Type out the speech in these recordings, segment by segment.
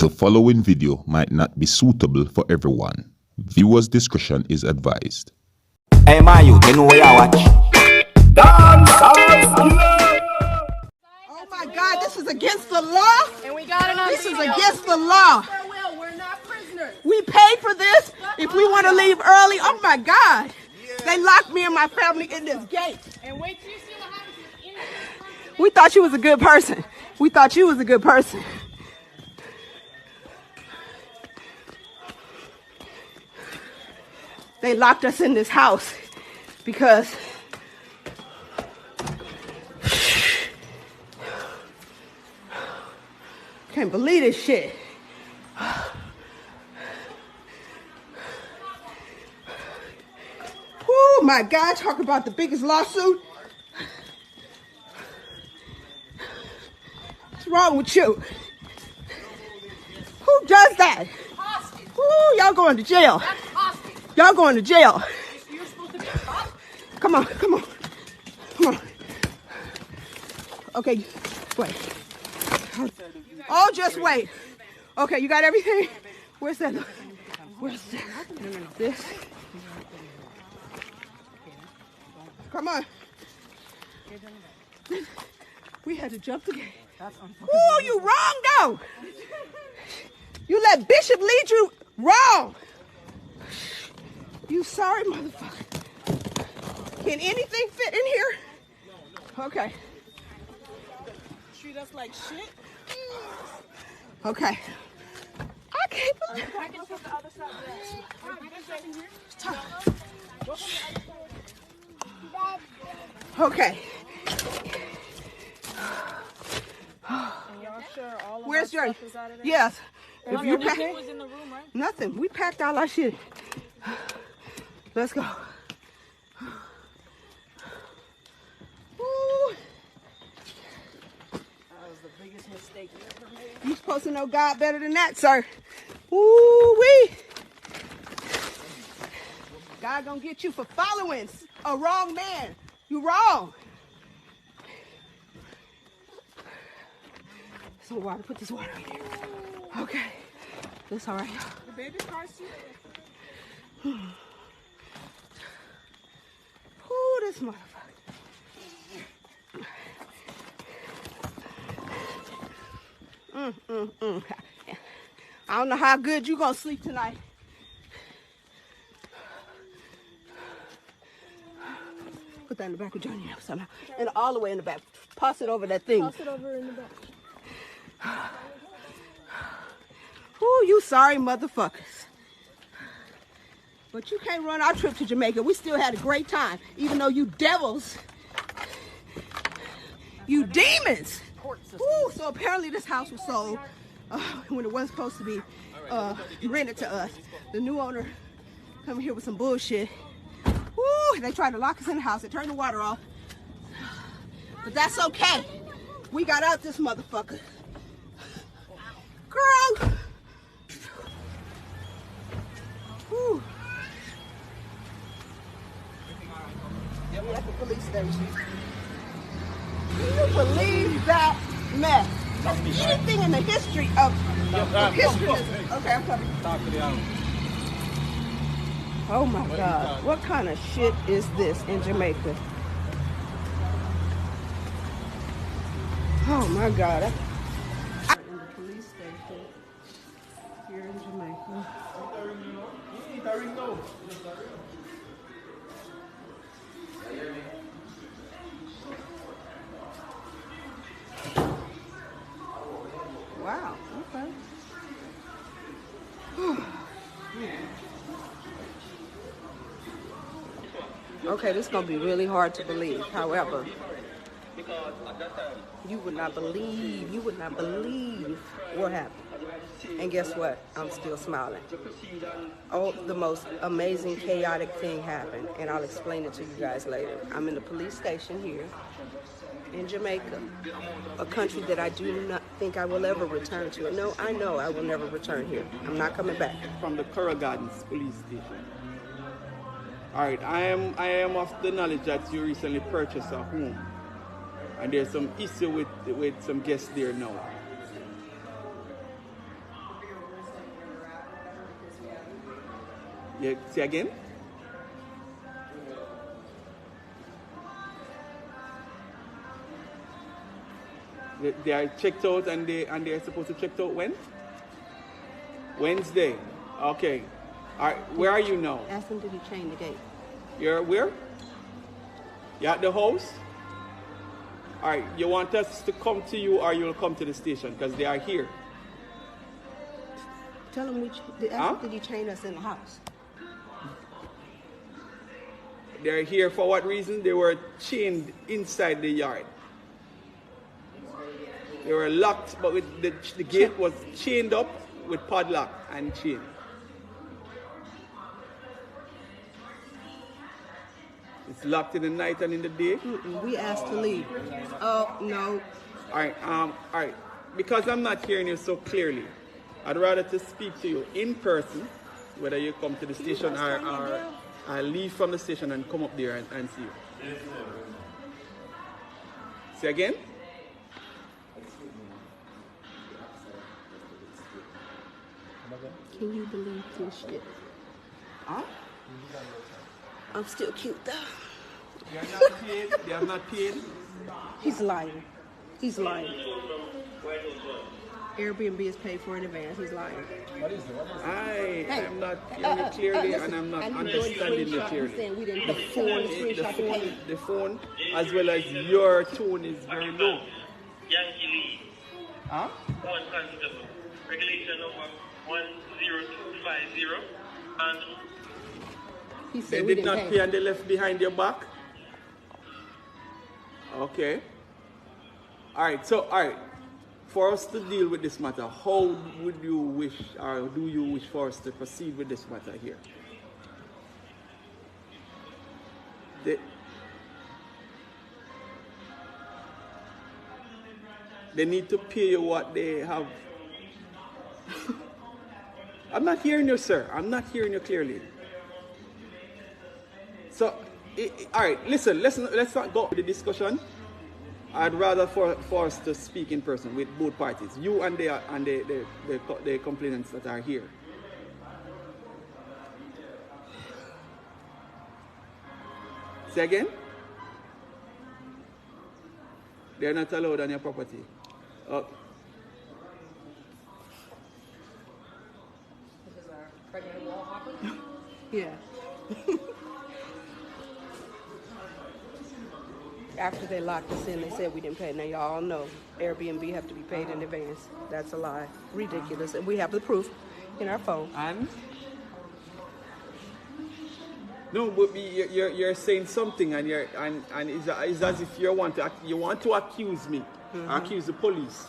The following video might not be suitable for everyone. Viewers' discretion is advised. Hey, my youth, you know where I watch? Dancehall. Oh my God, this is against the law. And we got it on This is video. against the law. We're not prisoners. We paid for this. If we want to leave early, oh my God, they locked me and my family in this gate. And wait till you see what happens. We thought you was a good person. We thought you was a good person. They locked us in this house because can't believe this shit. Oh my God, talk about the biggest lawsuit. What's wrong with you? Who does that? Hostage. Ooh, y'all going to jail. That's hostage. Y'all going to jail. You're supposed to be a cop. Come on, come on, come on. Okay, wait. Oh, just wait. Okay, you got everything? Where's that? Where's that? This? Come on. We had to jump the gate. Ooh, you wrong though. You let Bishop lead you wrong. You sorry motherfucker. Can anything fit in here? Okay. Treat us like shit. Okay. I can't believe I can take the other side. Okay. Y'all sure all of Where's your? stuff is out of there? Yes. If you pack Everything was in the room, right? nothing, we packed all our shit. Let's go. Ooh. That was the biggest mistake you ever made. You supposed to know God better than that, sir. Ooh wee. God gonna get you for following a wrong man. You wrong. Some water. Put this water in here. Okay. That's all right. The baby car seat. Ooh, this motherfucker. I don't know how good you gonna sleep tonight. Put that in the back of Johnny somehow. And all the way in the back. Toss it over that thing. Toss it over in the back. Ooh, you sorry motherfuckers. But you can't run our trip to Jamaica. We still had a great time, even though you devils, you demons. Ooh, so apparently this house was sold when it wasn't supposed to be rented to us. The new owner come here with some bullshit. Ooh, they tried to lock us in the house. They turned the water off. But that's okay. We got out this motherfucker. Girl. Whew. We at the police station. Can you believe that mess? Anything in the history of history? Okay, I'm coming. Oh my God, what kind of shit is this in Jamaica? Oh my God. In the police station here in Jamaica. Wow, okay. Okay, this is gonna be really hard to believe. However, you would not believe what happened. And guess what? I'm still smiling. Oh, the most amazing, chaotic thing happened, and I'll explain it to you guys later. I'm in the police station here in Jamaica, a country that I do not think I will ever return to. No, I know I will never return here. I'm not coming back. From the Curra Gardens police station. All right, I am of the knowledge that you recently purchased a home, and there's some issue with some guests there now. Yeah, say again? They are checked out and they are supposed to check out when? Wednesday. Okay. All right, where are you now? Ask him, did he chain the gate? You're where? You're at the house? All right, you want us to come to you or you'll come to the station because they are here. Tell him ask him, did he chain us in the house? They're here for what reason? They were chained inside the yard. They were locked, but with the gate was chained up with padlock and chain. It's locked in the night and in the day. We asked to leave. Oh no. All right. Because I'm not hearing you so clearly, I'd rather to speak to you in person, whether you come to the station or I leave from the station and come up there and see you. Say again? Can you believe this shit? Huh? I'm still cute though. They are not paid. They have not paid. He's lying. He's lying. Airbnb is paid for in advance. He's lying. I am not hearing you clearly and I'm not understanding you clearly. The phone, as well as your tone is very low. Huh? One constable. Regulation number 10250. And He said They we did didn't not pay and they left behind your back? Okay. All right. For us to deal with this matter, how would you wish, or do you wish for us to proceed with this matter here? They need to pay you what they have. I'm not hearing you, sir. I'm not hearing you clearly. So, all right, listen, let's not go to the discussion. I'd rather for us to speak in person with both parties, you and the complainants that are here. Say again? They're not allowed on your property. Yeah. After they locked us in, they said we didn't pay. Now y'all all know Airbnb have to be paid in advance. That's a lie. Ridiculous. And we have the proof in our phone. And? No, but you're saying something, and it's as if you want to accuse me, accuse the police.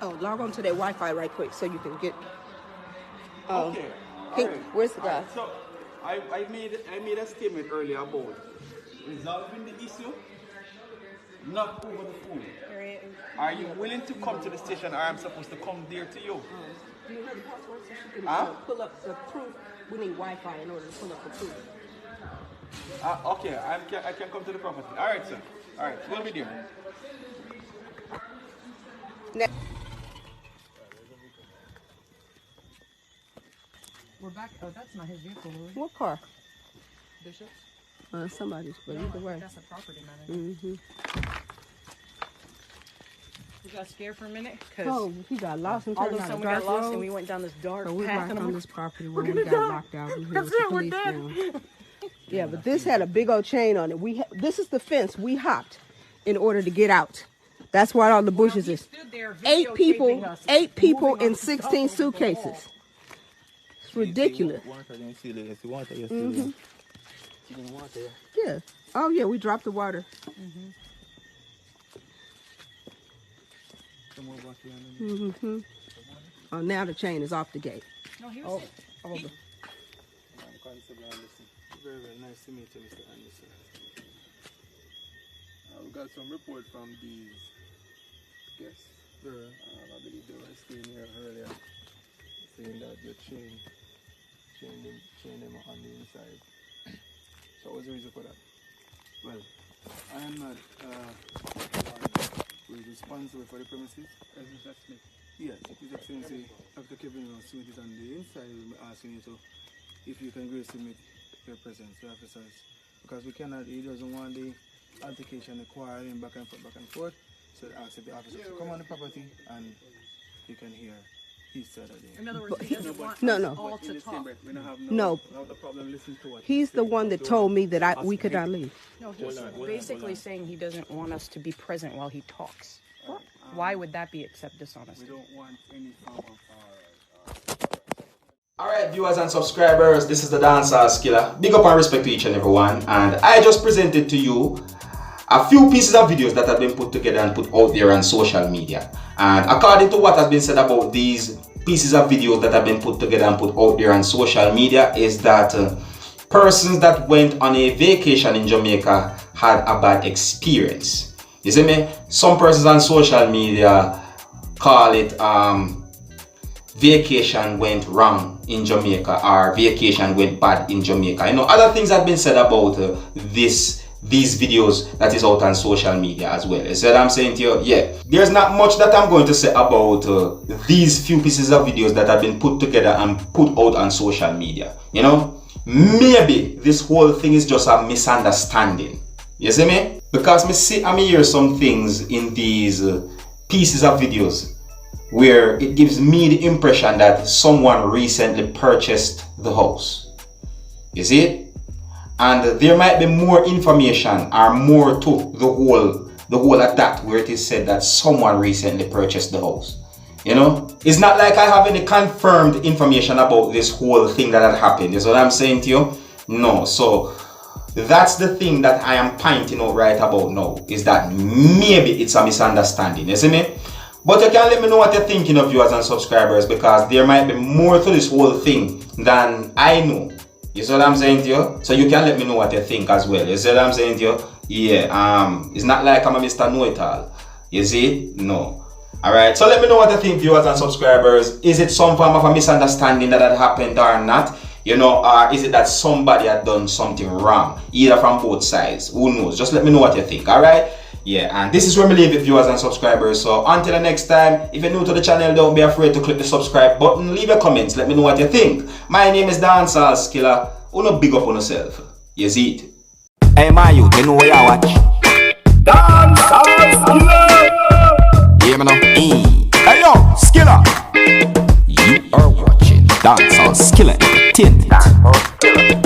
Oh, log on to their Wi-Fi right quick so you can get. Okay. Hey, All right. where's the guy? All right, so I made a statement earlier about resolving the issue, not over the phone. Are you willing to come to the station, or I'm supposed to come there to you? Do you know the password so she can pull up the proof? We need Wi-Fi in order to pull up the proof. Okay, I can come to the property. All right, sir. All right, we'll be there. Next. We're back. Oh, that's not his vehicle, Louis. What car? Bishop's? Somebody's, but either way. That's a property manager. We got scared for a minute because Oh, he got lost and all turned of a down sudden a we dark got lost road. and we went down this dark So we path. walked And I'm on like, this property where we got locked out. We heard the police now. Yeah, but this had a big old chain on it. This is the fence we hopped in order to get out. That's why all the bushes he is. stood there 8 people, videotaping us, 8 people moving in on stuff 16 over the suitcases. wall. It's ridiculous. Yeah. Oh yeah, we dropped the water. Oh, now the chain is off the gate. No, he was The Very, very nice to meet you, Mr. Anderson. We got some report from these guests. I believe they were staying here earlier, saying that you chained them on the inside. So what was the reason for that? Well, I am not who is responsible for the premises. As Mr. Smith. Yes, His Excellency Dr. Kevin Smith is on the inside. We're asking you to if you can grace him with your presence, the officers, because we cannot. He doesn't want the altercation, the quarreling back and forth. So I asked the officers to come on the property and you can hear his side of it. In other words, he doesn't want No, us no. all to talk. We don't have No. the problem. Listen to what He's the one that told me that we could not leave. No, he's basically saying he doesn't want us to be present while he talks. Why would that be except dishonesty? we don't want any form of Alright, viewers and subscribers, this is the Seriousskilla. Big up and respect to each and everyone. And I just presented to you a few pieces of videos that have been put together and put out there on social media. And according to what has been said about these pieces of videos that have been put together and put out there on social media is that persons that went on a vacation in Jamaica had a bad experience. You see me? Some persons on social media call it vacation went wrong in Jamaica or vacation went bad in Jamaica. You know, other things have been said about these videos that is out on social media as well. You see what I'm saying to you? Yeah. There's not much that I'm going to say about these few pieces of videos that have been put together and put out on social media. You know, maybe this whole thing is just a misunderstanding. You see me? Because I hear some things in these pieces of videos where it gives me the impression that someone recently purchased the house. You see it? And there might be more information or more to the whole of that where it is said that someone recently purchased the house. You know? It's not like I have any confirmed information about this whole thing that had happened. You see what I'm saying to you? No. So that's the thing that I am pointing out right about now, is that maybe it's a misunderstanding. You see me? But you can let me know what you're thinking of, viewers and subscribers, because there might be more to this whole thing than I know. You see what I'm saying to you? So you can let me know what you think as well. You see what I'm saying to you? Yeah, it's not like I'm a Mr. Know-It-All. You see? No. Alright, so let me know what you think, viewers and subscribers. Is it some form of a misunderstanding that had happened or not? You know, or is it that somebody had done something wrong? Either from both sides. Who knows? Just let me know what you think, alright? Yeah, and this is where we leave it, viewers and subscribers. So until the next time, if you're new to the channel, don't be afraid to click the subscribe button. Leave your comments, let me know what you think. My name is Seriousskilla. Uno big up on yourself. You see it? Hey, my youth, you know where you watch? Dancehall. Yeah, man. Hey, yo, Skilla. You are watching Dancehall Skilla Entertainment.